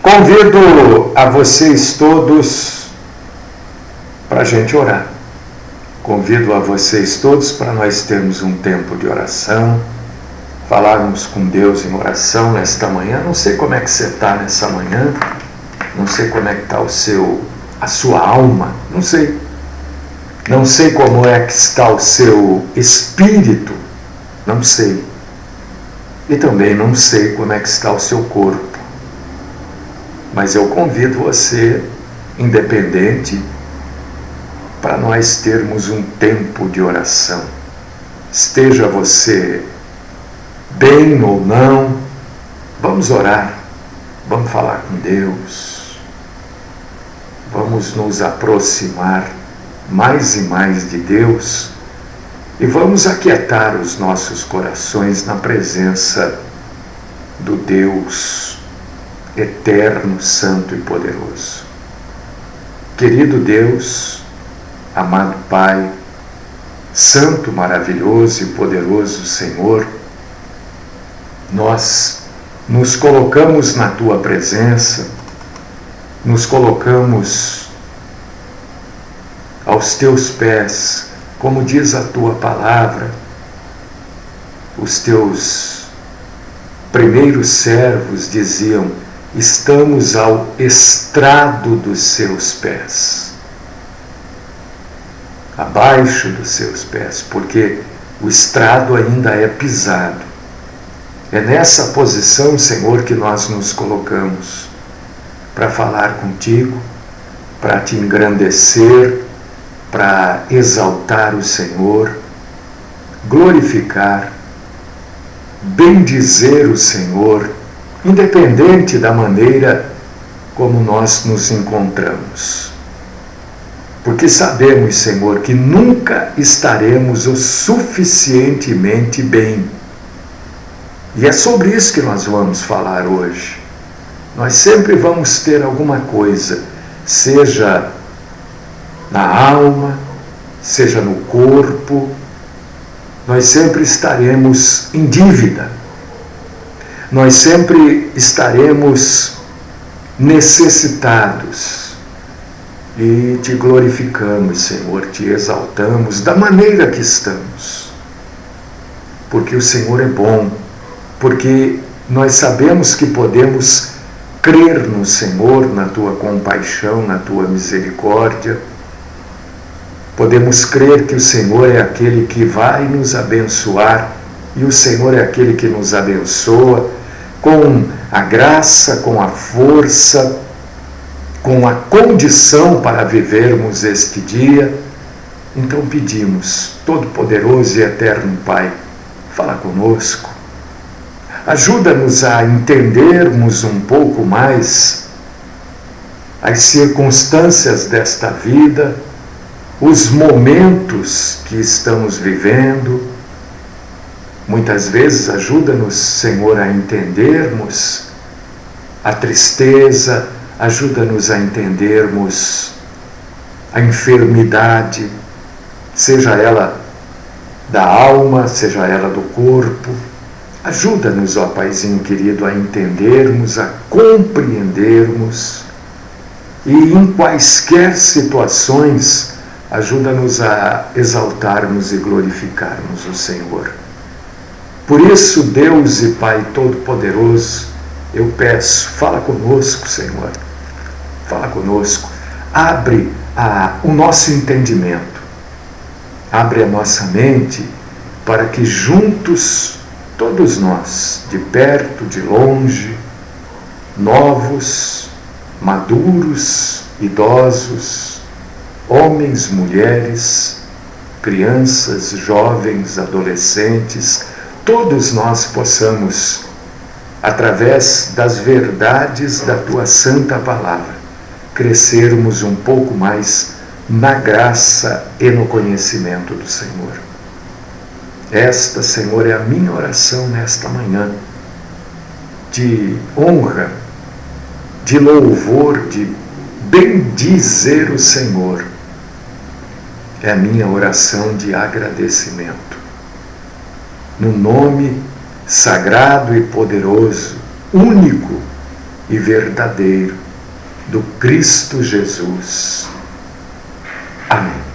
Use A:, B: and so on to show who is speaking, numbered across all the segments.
A: Convido a vocês todos para a gente orar. Convido a vocês todos para nós termos um tempo de oração, falarmos com Deus em oração nesta manhã. Não sei como é que você está nessa manhã, não sei como é que está a sua alma, não sei. Não sei como é que está o seu espírito, não sei. E também não sei como é que está o seu corpo. Mas eu convido você, independente, para nós termos um tempo de oração. Esteja você bem ou não, vamos orar, vamos falar com Deus, vamos nos aproximar mais e mais de Deus e vamos aquietar os nossos corações na presença do Deus eterno, santo e poderoso. Querido Deus, amado Pai, santo, maravilhoso e poderoso Senhor, nós nos colocamos na Tua presença, nos colocamos aos Teus pés, como diz a Tua palavra, os Teus primeiros servos diziam: estamos ao estrado dos Seus pés, abaixo dos Seus pés, porque o estrado ainda é pisado. É nessa posição, Senhor, que nós nos colocamos para falar contigo, para te engrandecer, para exaltar o Senhor, glorificar, bendizer o Senhor, independente da maneira como nós nos encontramos. Porque sabemos, Senhor, que nunca estaremos o suficientemente bem. E é sobre isso que nós vamos falar hoje. Nós sempre vamos ter alguma coisa, seja na alma, seja no corpo, nós sempre estaremos em dívida. Nós sempre estaremos necessitados e te glorificamos, Senhor, te exaltamos da maneira que estamos, porque o Senhor é bom, porque nós sabemos que podemos crer no Senhor, na Tua compaixão, na Tua misericórdia. Podemos crer que o Senhor é aquele que vai nos abençoar e o Senhor é aquele que nos abençoa com a graça, com a força, com a condição para vivermos este dia. Então pedimos, Todo-Poderoso e Eterno Pai, fala conosco, ajuda-nos a entendermos um pouco mais as circunstâncias desta vida, os momentos que estamos vivendo. Muitas vezes ajuda-nos, Senhor, a entendermos a tristeza, ajuda-nos a entendermos a enfermidade, seja ela da alma, seja ela do corpo. Ajuda-nos, ó Paizinho querido, a entendermos, a compreendermos e em quaisquer situações ajuda-nos a exaltarmos e glorificarmos o Senhor. Por isso, Deus e Pai Todo-Poderoso, eu peço, fala conosco, Senhor, fala conosco, abre o nosso entendimento, abre a nossa mente para que juntos, todos nós, de perto, de longe, novos, maduros, idosos, homens, mulheres, crianças, jovens, adolescentes, todos nós possamos, através das verdades da Tua Santa Palavra, crescermos um pouco mais na graça e no conhecimento do Senhor. Esta, Senhor, é a minha oração nesta manhã, de honra, de louvor, de bendizer o Senhor. É a minha oração de agradecimento. No nome sagrado e poderoso, único e verdadeiro do Cristo Jesus. Amém.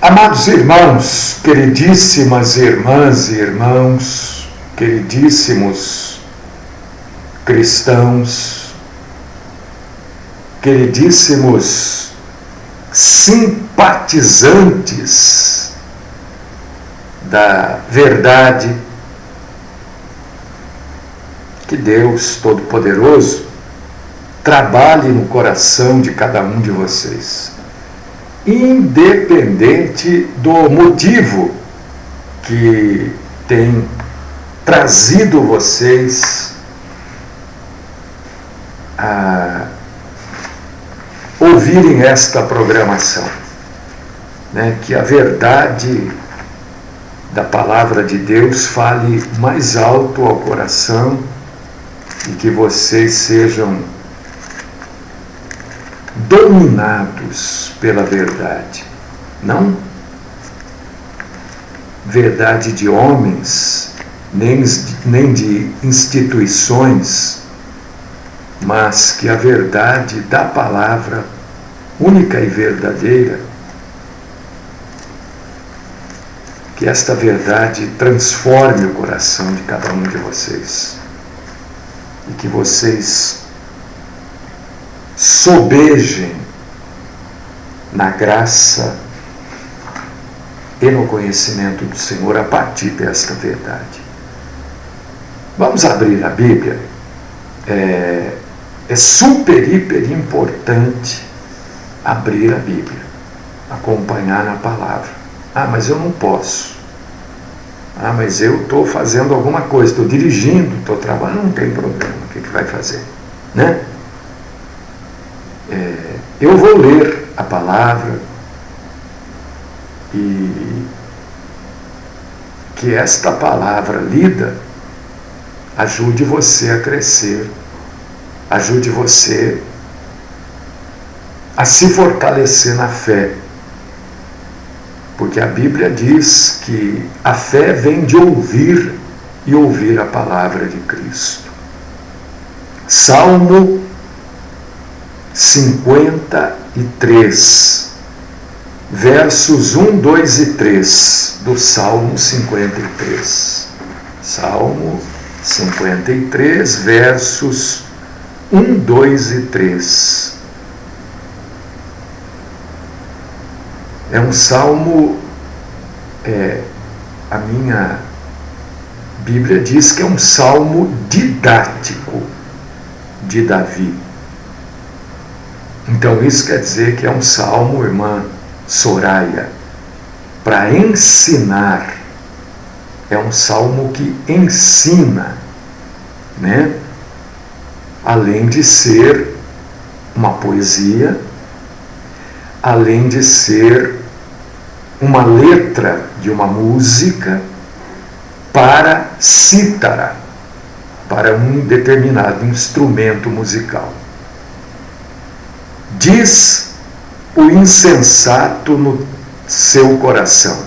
A: Amados irmãos, queridíssimas irmãs e irmãos, queridíssimos cristãos, queridíssimos simpatizantes da verdade, que Deus Todo-Poderoso trabalhe no coração de cada um de vocês, independente do motivo que tem trazido vocês a ouvirem esta programação, né? Que a verdade da palavra de Deus fale mais alto ao coração e que vocês sejam dominados pela verdade, não verdade de homens, nem de instituições, mas que a verdade da palavra única e verdadeira, que esta verdade transforme o coração de cada um de vocês e que vocês sobejem na graça e no conhecimento do Senhor a partir desta verdade. Vamos abrir a Bíblia. É super, hiper importante abrir a Bíblia, acompanhar na palavra. Ah, mas eu não posso. Ah, mas eu estou fazendo alguma coisa, estou dirigindo, estou trabalhando, não tem problema, o que vai fazer? Né? Eu vou ler a palavra e que esta palavra lida ajude você a crescer, ajude você a se fortalecer na fé, porque a Bíblia diz que a fé vem de ouvir e ouvir a palavra de Cristo. Salmo 53, versos 1, 2 e 3 do Salmo 53. Salmo 53, versos 1, 2 e 3. É um salmo, a minha Bíblia diz que é um salmo didático de Davi. Então isso quer dizer que é um salmo, irmã Soraya, para ensinar. É um salmo que ensina, né? Além de ser uma poesia, além de ser uma letra de uma música para cítara, para um determinado instrumento musical. Diz o insensato no seu coração: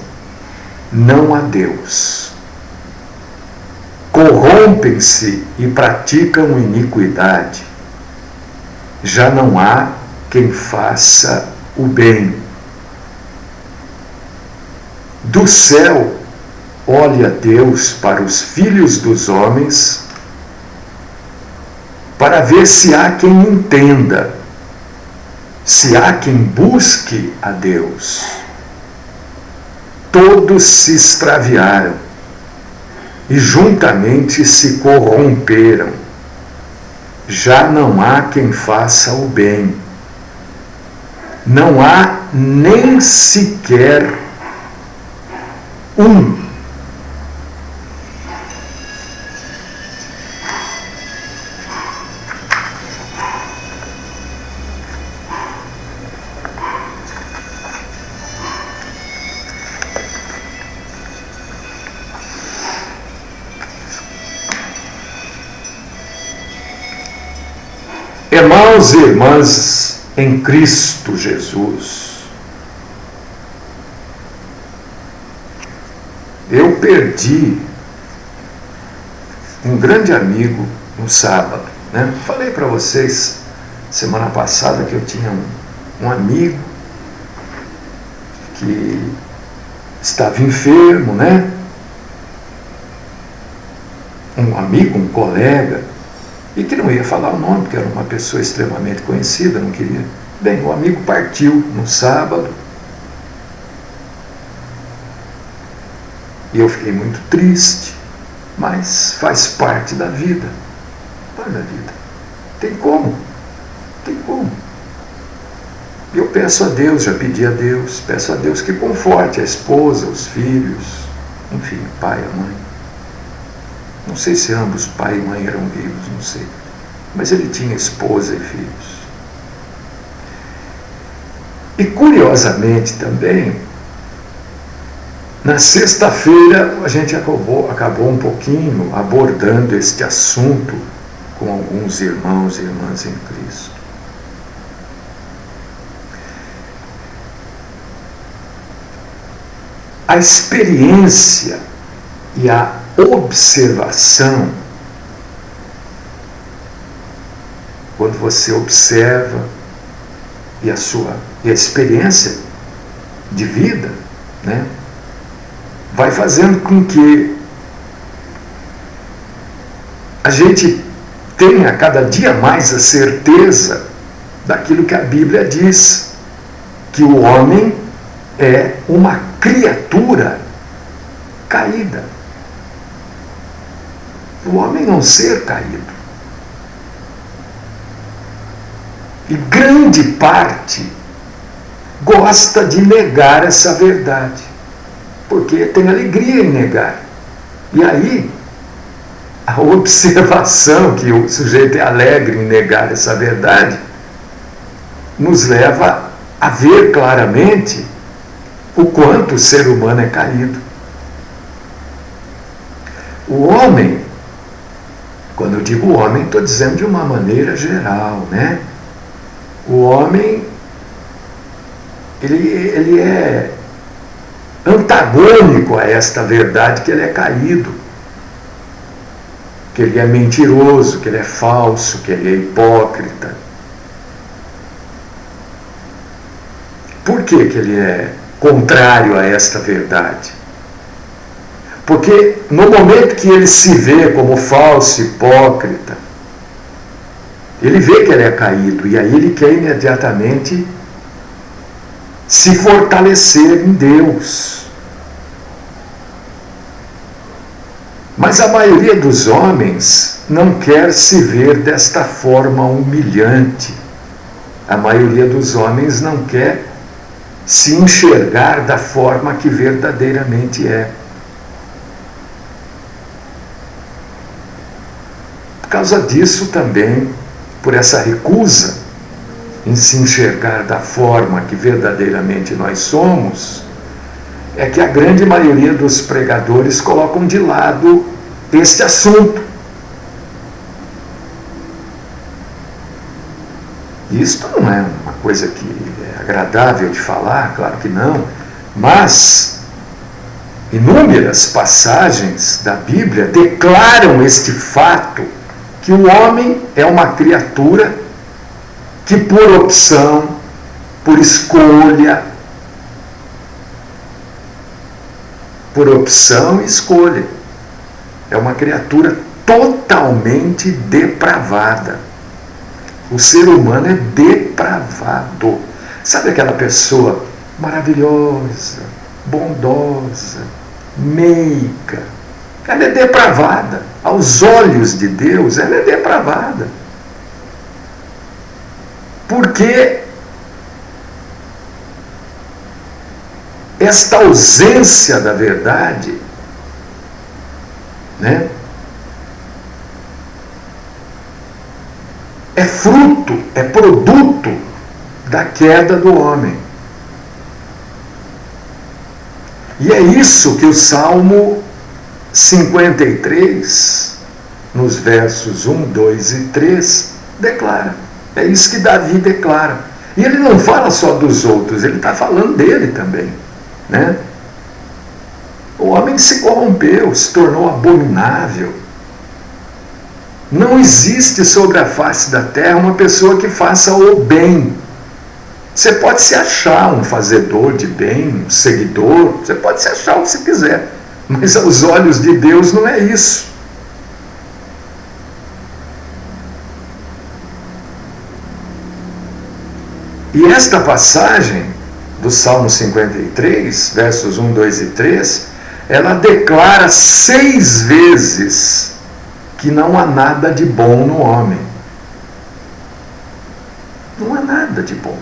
A: não há Deus. Corrompem-se e praticam iniquidade. Já não há quem faça o bem. Do céu olha Deus para os filhos dos homens, para ver se há quem entenda, se há quem busque a Deus. Todos se extraviaram e juntamente se corromperam. Já não há quem faça o bem. Não há nem sequer um. Irmãos e irmãs em Cristo Jesus, eu perdi um grande amigo no sábado, né? Falei para vocês semana passada que eu tinha um amigo que estava enfermo, né? Um amigo, um colega, e que não ia falar o nome, porque era uma pessoa extremamente conhecida, não queria. Bem, o amigo partiu no sábado, e eu fiquei muito triste, mas faz parte da vida. Parte da vida. Tem como? Tem como? E eu peço a Deus, já pedi a Deus, peço a Deus que conforte a esposa, os filhos, enfim, o pai, a mãe. Não sei se ambos, pai e mãe, eram vivos, não sei. Mas ele tinha esposa e filhos. E curiosamente também, na sexta-feira a gente acabou um pouquinho abordando este assunto com alguns irmãos e irmãs em Cristo. A experiência e a observação, quando você observa e a experiência de vida, né, vai fazendo com que a gente tenha cada dia mais a certeza daquilo que a Bíblia diz, que o homem é uma criatura caída. O homem é um ser caído. E grande parte gosta de negar essa verdade, porque tem alegria em negar. E aí, a observação que o sujeito é alegre em negar essa verdade nos leva a ver claramente o quanto o ser humano é caído. O homem, quando eu digo homem, estou dizendo de uma maneira geral, né? O homem, ele é antagônico a esta verdade, que ele é caído, que ele é mentiroso, que ele é falso, que ele é hipócrita. Por que ele é contrário a esta verdade? Porque no momento que ele se vê como falso, hipócrita, ele vê que ele é caído, e aí ele quer imediatamente se fortalecer em Deus. Mas a maioria dos homens não quer se ver desta forma humilhante. A maioria dos homens não quer se enxergar da forma que verdadeiramente é. Por causa disso também, por essa recusa em se enxergar da forma que verdadeiramente nós somos, é que a grande maioria dos pregadores colocam de lado este assunto. Isto não é uma coisa que é agradável de falar, claro que não, mas inúmeras passagens da Bíblia declaram este fato, que o homem é uma criatura que por opção, por escolha, por opção e escolha, é uma criatura totalmente depravada. O ser humano é depravado. Sabe aquela pessoa maravilhosa, bondosa, meiga? Ela é depravada. Aos olhos de Deus, ela é depravada. Porque esta ausência da verdade, né, é fruto, é produto da queda do homem. E é isso que o Salmo 53, nos versos 1, 2 e 3, declara. É isso que Davi declara. E ele não fala só dos outros, ele está falando dele também, né? O homem se corrompeu, se tornou abominável. Não existe sobre a face da terra uma pessoa que faça o bem. Você pode se achar um fazedor de bem, um seguidor, você pode se achar o que você quiser, mas aos olhos de Deus não é isso. E esta passagem do Salmo 53, versos 1, 2 e 3, ela declara 6 vezes que não há nada de bom no homem. Não há nada de bom.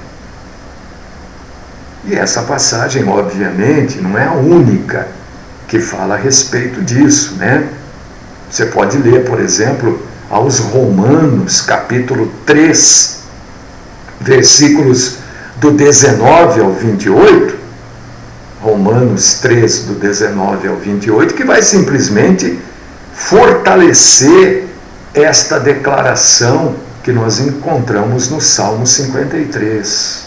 A: E essa passagem, obviamente, não é a única que fala a respeito disso, né? Você pode ler, por exemplo, aos Romanos, capítulo 3, versículos do 19 ao 28, Romanos 3, do 19 ao 28, que vai simplesmente fortalecer esta declaração que nós encontramos no Salmo 53.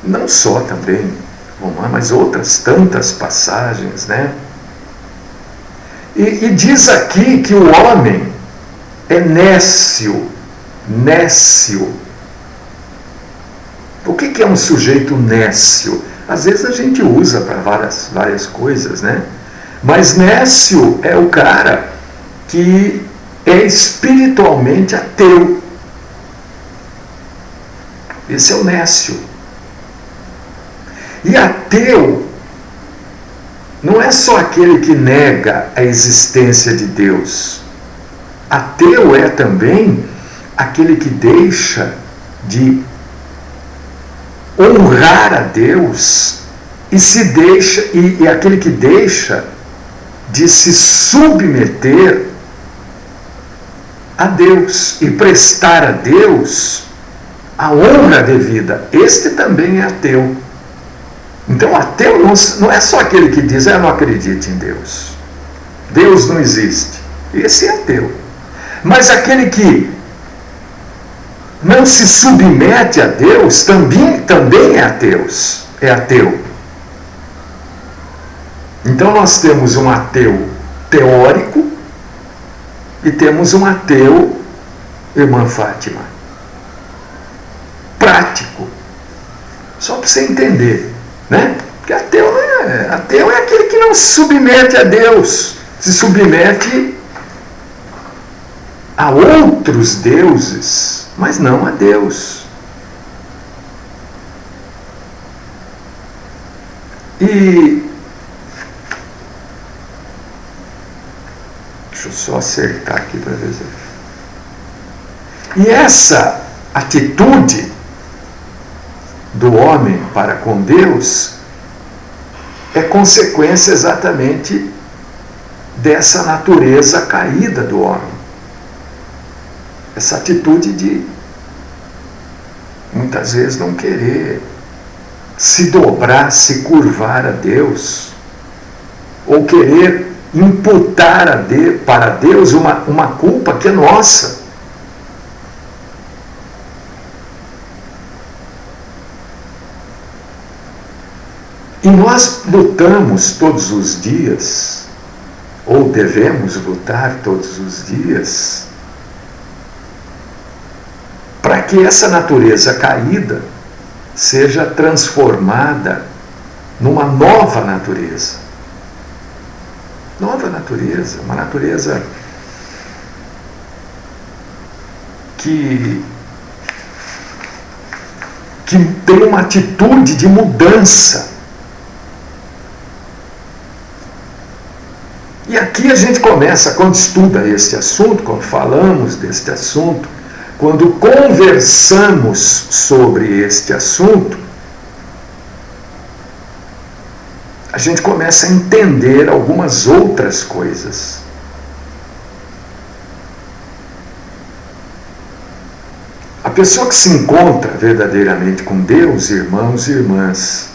A: Não só também Romanos, mas outras tantas passagens, né? E diz aqui que o homem é nécio. O que é um sujeito nécio? Às vezes a gente usa para várias coisas, né? Mas nécio é o cara que é espiritualmente ateu. Esse é o nécio. E ateu não é só aquele que nega a existência de Deus. Ateu é também aquele que deixa de honrar a Deus e aquele que deixa de se submeter a Deus e prestar a Deus a honra devida. Este também é ateu. Então, ateu não é só aquele que diz: eu não acredito em Deus, Deus não existe. Esse é ateu. Mas aquele que não se submete a Deus também é ateu. Então nós temos um ateu teórico e temos um ateu, irmã Fátima, prático. Só para você entender, né? Porque ateu é aquele que não se submete a Deus, se submete a outros deuses, mas não a Deus. E deixa eu só acertar aqui para ver se... E essa atitude do homem para com Deus é consequência exatamente dessa natureza caída do homem. Essa atitude de muitas vezes não querer se dobrar, se curvar a Deus, ou querer imputar para Deus uma culpa que é nossa. E nós lutamos todos os dias, ou devemos lutar todos os dias, para que essa natureza caída seja transformada numa nova natureza. Nova natureza, uma natureza que tem uma atitude de mudança. E aqui a gente começa, quando estuda este assunto, quando falamos deste assunto, quando conversamos sobre este assunto, a gente começa a entender algumas outras coisas. A pessoa que se encontra verdadeiramente com Deus, irmãos e irmãs,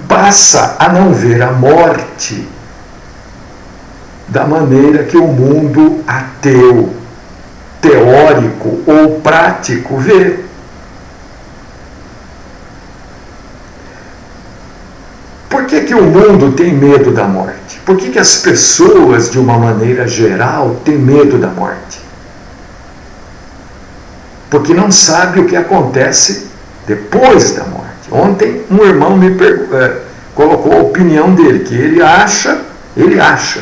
A: passa a não ver a morte da maneira que o mundo ateu teórico ou prático vê. Por que o mundo tem medo da morte? Por que as pessoas, de uma maneira geral, têm medo da morte? Porque não sabe o que acontece depois da morte. Ontem um irmão me colocou a opinião dele, que ele acha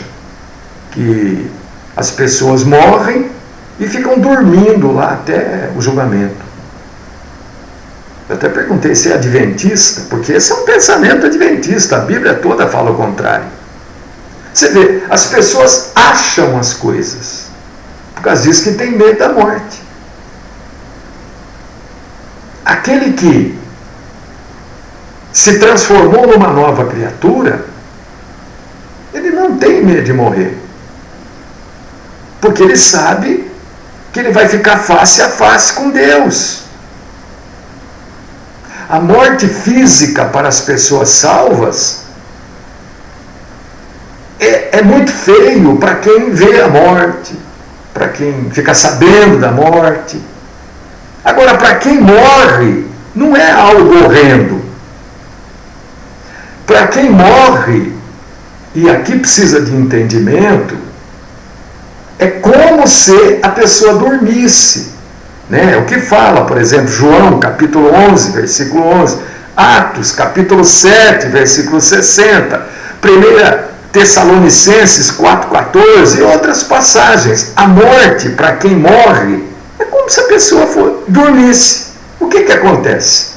A: que as pessoas morrem e ficam dormindo lá até o julgamento. Eu até perguntei se é adventista, porque esse é um pensamento adventista, a Bíblia toda fala o contrário. Você vê, as pessoas acham as coisas, por causa disso que tem medo da morte. Aquele que se transformou numa nova criatura, ele não tem medo de morrer, porque ele sabe que ele vai ficar face a face com Deus. A morte física para as pessoas salvas é muito feio para quem vê a morte, para quem fica sabendo da morte. Agora, para quem morre, não é algo horrendo. Para quem morre, e aqui precisa de entendimento, é como se a pessoa dormisse. Né? O que fala, por exemplo, João, capítulo 11, versículo 11, Atos, capítulo 7, versículo 60, 1 Tessalonicenses 4,14 e outras passagens. A morte, para quem morre, é como se a pessoa dormisse. O que acontece?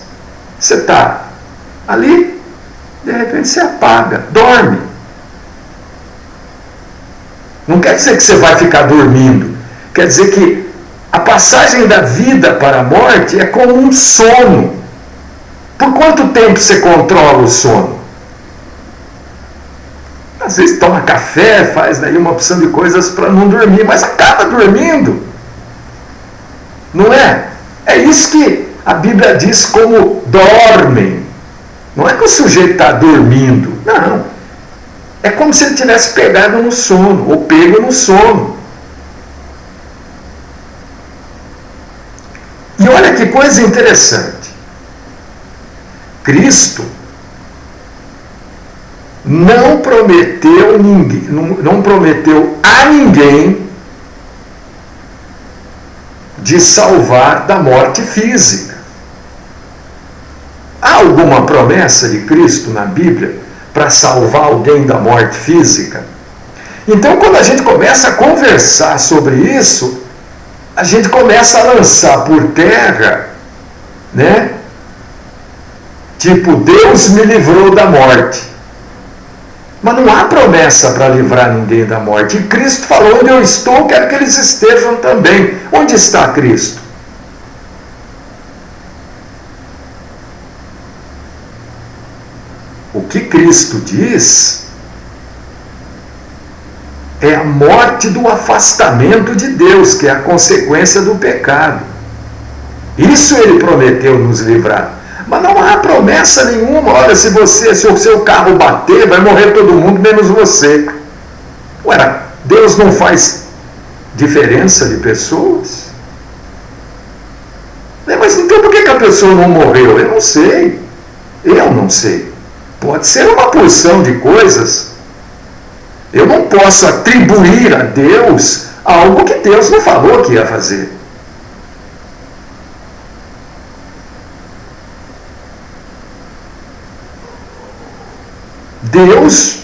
A: Você está ali, de repente você apaga, dorme. Não quer dizer que você vai ficar dormindo, quer dizer que a passagem da vida para a morte é como um sono. Por quanto tempo você controla o sono? Às vezes toma café, faz daí uma opção de coisas para não dormir, mas acaba dormindo. Não é? É isso que a Bíblia diz como dormem. Não é que o sujeito está dormindo. Não. É como se ele tivesse pegado no sono, ou pego no sono. E olha que coisa interessante. Cristo não prometeu a ninguém de salvar da morte física. Há alguma promessa de Cristo na Bíblia para salvar alguém da morte física? Então, quando a gente começa a conversar sobre isso, a gente começa a lançar por terra, né? Tipo, Deus me livrou da morte. Mas não há promessa para livrar ninguém da morte. E Cristo falou: onde eu estou, quero que eles estejam também. Onde está Cristo? O que Cristo diz é a morte do afastamento de Deus, que é a consequência do pecado. Isso ele prometeu nos livrar. Mas não há promessa nenhuma. Olha, se o seu carro bater, vai morrer todo mundo, menos você. Ué, Deus não faz diferença de pessoas? Mas então por que a pessoa não morreu? Eu não sei. Pode ser uma porção de coisas. Eu não posso atribuir a Deus algo que Deus não falou que ia fazer. Deus,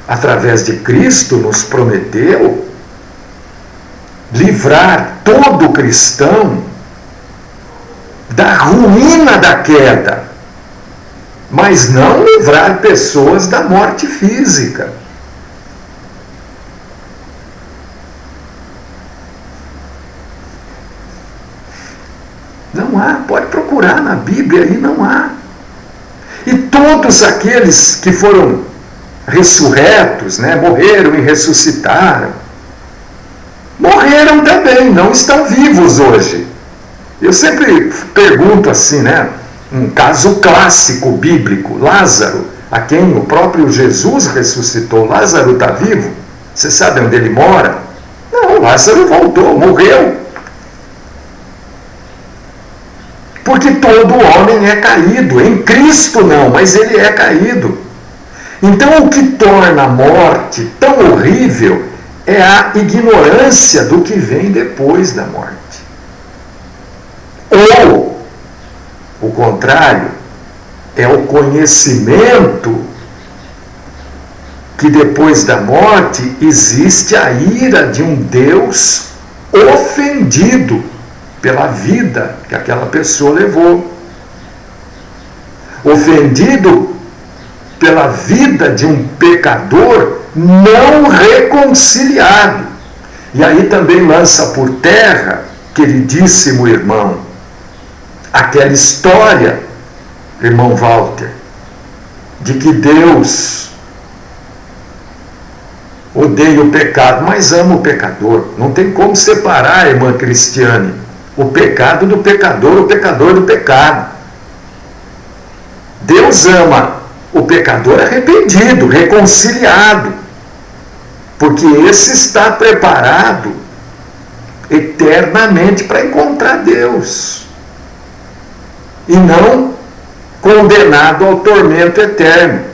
A: através de Cristo, nos prometeu livrar todo cristão da ruína da queda, mas não livrar pessoas da morte física. Não há, pode procurar na Bíblia aí, não há. E todos aqueles que foram ressurretos, né, morreram e ressuscitaram, morreram também, não estão vivos hoje. Eu sempre pergunto assim, né, um caso clássico bíblico, Lázaro, a quem o próprio Jesus ressuscitou. Lázaro está vivo? Você sabe onde ele mora? Não, Lázaro voltou, morreu. Porque todo homem é caído. Em Cristo não, mas ele é caído. Então o que torna a morte tão horrível é a ignorância do que vem depois da morte. Ou, o contrário, é o conhecimento que depois da morte existe a ira de um Deus ofendido pela vida que aquela pessoa levou. Ofendido pela vida de um pecador não reconciliado. E aí também lança por terra, queridíssimo irmão, aquela história, irmão Walter, de que Deus odeia o pecado, mas ama o pecador. Não tem como separar, irmã Cristiane, o pecado do pecador, o pecador do pecado. Deus ama o pecador arrependido, reconciliado, porque esse está preparado eternamente para encontrar Deus e não condenado ao tormento eterno.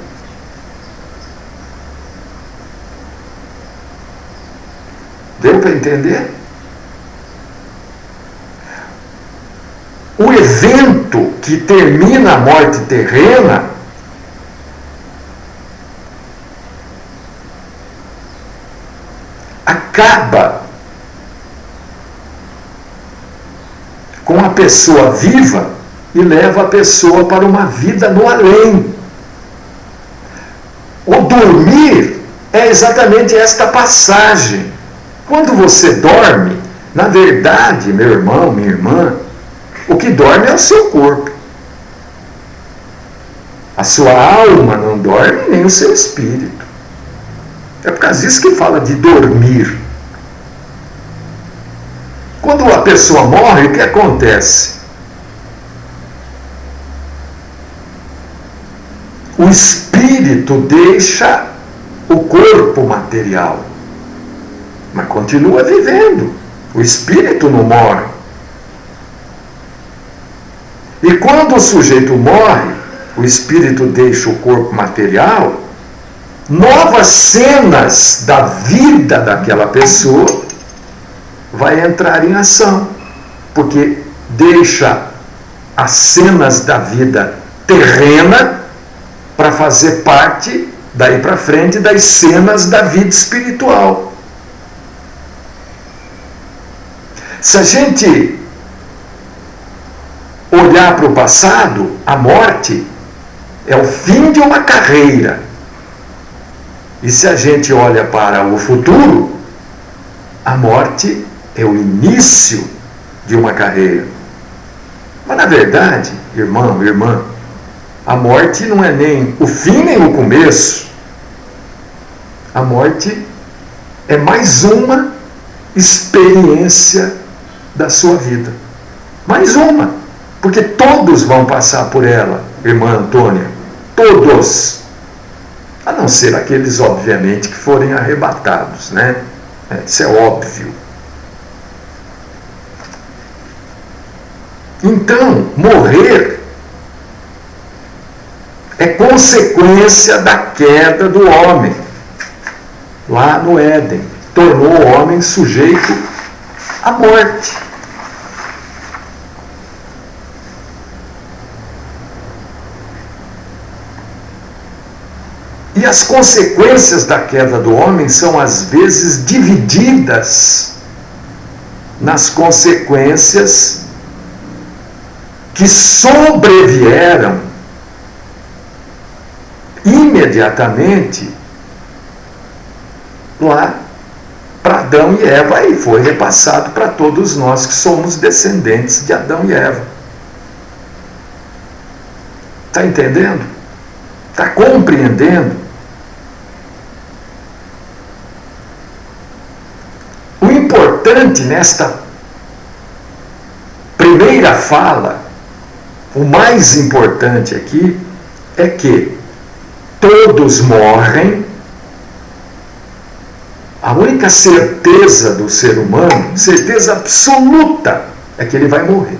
A: Deu para entender? O evento que termina a morte terrena acaba com a pessoa viva e leva a pessoa para uma vida no além. O dormir é exatamente esta passagem. Quando você dorme, na verdade, meu irmão, minha irmã, o que dorme é o seu corpo. A sua alma não dorme, nem o seu espírito. É por causa disso que fala de dormir. Quando a pessoa morre, o que acontece? O espírito deixa o corpo material, mas continua vivendo. O espírito não morre. E quando o sujeito morre, o espírito deixa o corpo material, novas cenas da vida daquela pessoa vai entrar em ação, porque deixa as cenas da vida terrena para fazer parte, daí para frente, das cenas da vida espiritual. Se a gente olhar para o passado, a morte é o fim de uma carreira. E se a gente olha para o futuro, a morte é o início de uma carreira. Mas na verdade, irmão, irmã, a morte não é nem o fim nem o começo. A morte é mais uma experiência da sua vida. Mais uma. Porque todos vão passar por ela, irmã Antônia. Todos. A não ser aqueles, obviamente, que forem arrebatados, né? Isso é óbvio. Então, morrer é consequência da queda do homem lá no Éden. Tornou o homem sujeito à morte. E as consequências da queda do homem são às vezes divididas nas consequências que sobrevieram imediatamente lá para Adão e Eva, e foi repassado para todos nós que somos descendentes de Adão e Eva. Está entendendo? Está compreendendo? O importante nesta primeira fala, o mais importante aqui, é que todos morrem. A única certeza do ser humano, certeza absoluta, é que ele vai morrer.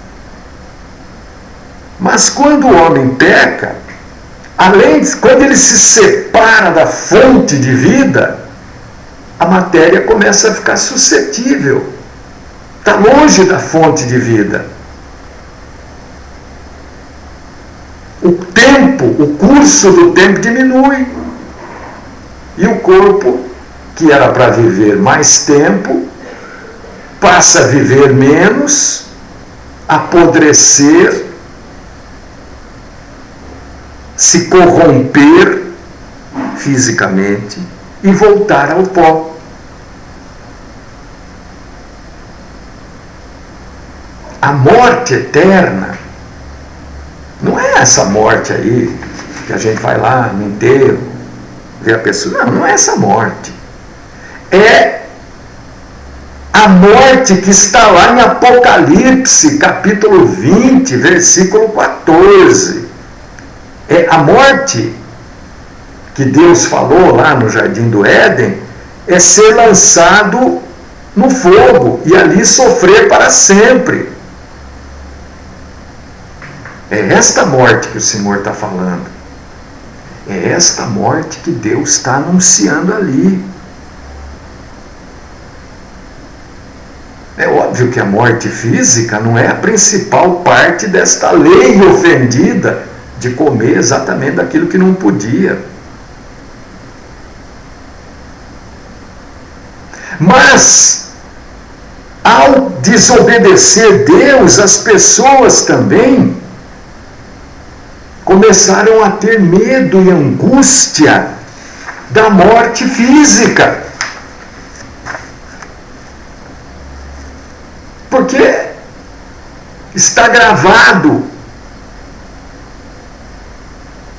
A: Mas quando o homem peca, quando ele se separa da fonte de vida, a matéria começa a ficar suscetível. Está longe da fonte de vida. O curso do tempo diminui. E o corpo, que era para viver mais tempo, passa a viver menos, apodrecer, se corromper fisicamente e voltar ao pó. A morte eterna não é essa morte aí que a gente vai lá no enterro, vê a pessoa. Não é essa morte. É a morte que está lá em Apocalipse, capítulo 20, versículo 14. É a morte que Deus falou lá no Jardim do Éden, é ser lançado no fogo e ali sofrer para sempre. É esta morte que o Senhor está falando. É esta morte que Deus está anunciando ali. É óbvio que a morte física não é a principal parte desta lei ofendida de comer exatamente daquilo que não podia. Mas, ao desobedecer Deus, as pessoas também começaram a ter medo e angústia da morte física. Porque está gravado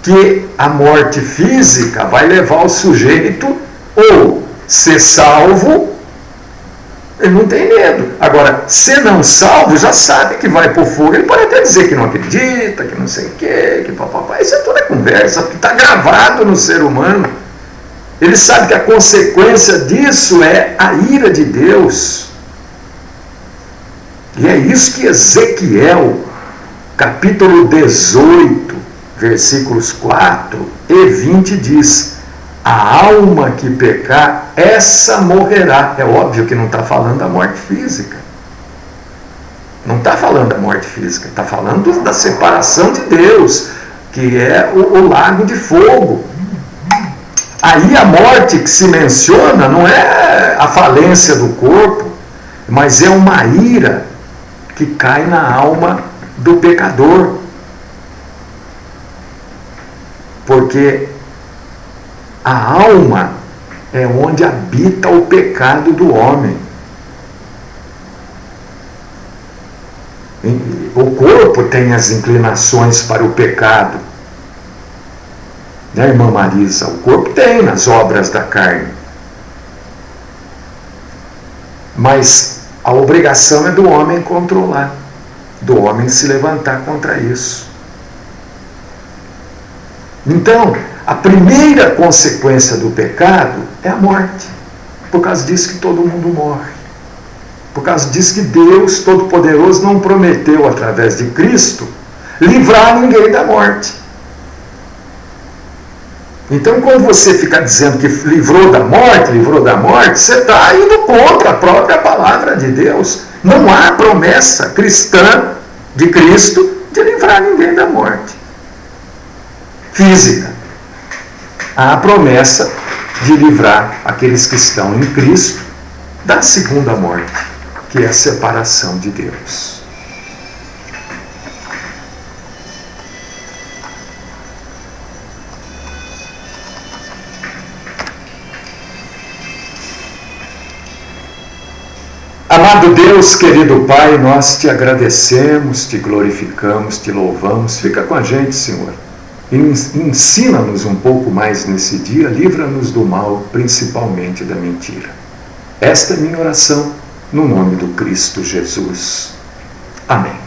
A: que a morte física vai levar o sujeito ou ser salvo, ele não tem medo. Agora, ser não salvo, já sabe que vai para o fogo. Ele pode até dizer que não acredita, que não sei o quê, que papapá. Isso é toda conversa, porque está gravado no ser humano. Ele sabe que a consequência disso é a ira de Deus. E é isso que Ezequiel, capítulo 18, versículos 4 e 20 diz: a alma que pecar, essa morrerá. É óbvio que não está falando da morte física. Não está falando da morte física, está falando da separação de Deus, que é o lago de fogo. Aí a morte que se menciona não é a falência do corpo, mas é uma ira que cai na alma do pecador. Porque a alma é onde habita o pecado do homem. O corpo tem as inclinações para o pecado. Né, irmã Marisa? O corpo tem nas obras da carne. Mas a obrigação é do homem controlar, do homem se levantar contra isso. Então, a primeira consequência do pecado é a morte. Por causa disso que todo mundo morre. Por causa disso que Deus Todo-Poderoso não prometeu, através de Cristo, livrar ninguém da morte. Então, quando você fica dizendo que livrou da morte, você está indo contra a própria palavra de Deus. Não há promessa cristã de Cristo de livrar ninguém da morte física. Há a promessa de livrar aqueles que estão em Cristo da segunda morte, que é a separação de Deus. Amado Deus, querido Pai, nós te agradecemos, te glorificamos, te louvamos. Fica com a gente, Senhor. Ensina-nos um pouco mais nesse dia, livra-nos do mal, principalmente da mentira. Esta é minha oração, no nome do Cristo Jesus. Amém.